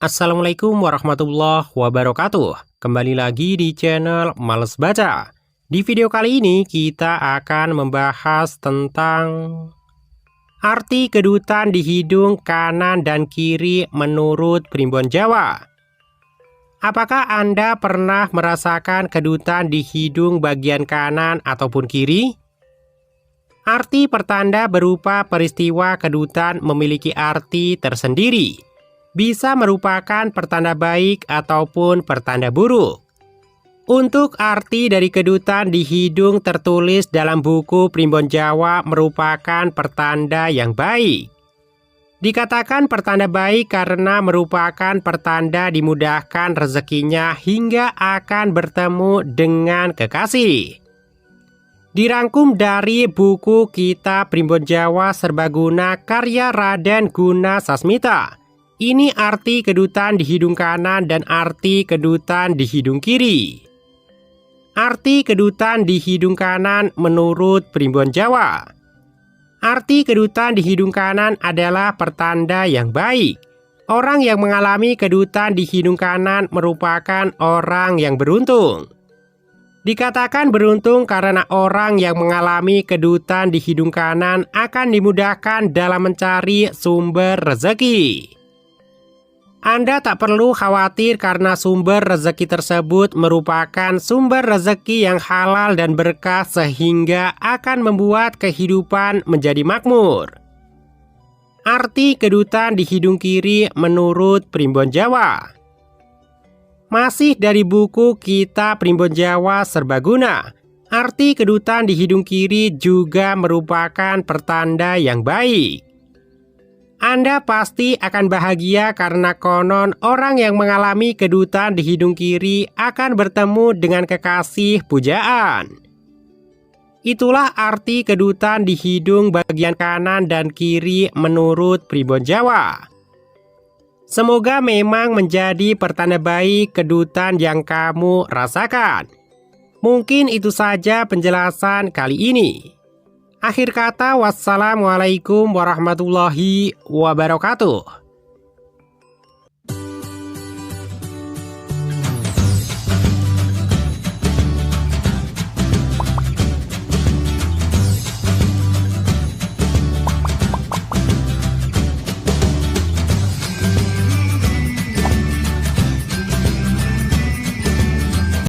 Assalamualaikum warahmatullahi wabarakatuh. Kembali lagi di channel Males Baca. Di video kali ini kita akan membahas tentang arti kedutan di hidung kanan dan kiri menurut Primbon Jawa. Apakah Anda pernah merasakan kedutan di hidung bagian kanan ataupun kiri? Arti pertanda berupa peristiwa kedutan memiliki arti tersendiri. Bisa merupakan pertanda baik ataupun pertanda buruk. Untuk arti dari kedutan di hidung tertulis dalam buku Primbon Jawa merupakan pertanda yang baik. Dikatakan pertanda baik karena merupakan pertanda dimudahkan rezekinya hingga akan bertemu dengan kekasih. Dirangkum dari buku Kitab Primbon Jawa Serbaguna karya Raden Guna Sasmita. Ini arti kedutan di hidung kanan dan arti kedutan di hidung kiri. Arti kedutan di hidung kanan menurut Primbon Jawa. Arti kedutan di hidung kanan adalah pertanda yang baik. Orang yang mengalami kedutan di hidung kanan merupakan orang yang beruntung. Dikatakan beruntung karena orang yang mengalami kedutan di hidung kanan akan dimudahkan dalam mencari sumber rezeki. Anda tak perlu khawatir karena sumber rezeki tersebut merupakan sumber rezeki yang halal dan berkah sehingga akan membuat kehidupan menjadi makmur. Arti kedutan di hidung kiri menurut Primbon Jawa. Masih dari buku Kitab Primbon Jawa Serbaguna, arti kedutan di hidung kiri juga merupakan pertanda yang baik. Anda pasti akan bahagia karena konon orang yang mengalami kedutan di hidung kiri akan bertemu dengan kekasih pujaan. Itulah arti kedutan di hidung bagian kanan dan kiri menurut Primbon Jawa. Semoga memang menjadi pertanda baik kedutan yang kamu rasakan. Mungkin itu saja penjelasan kali ini. Akhir kata, wassalamualaikum warahmatullahi wabarakatuh.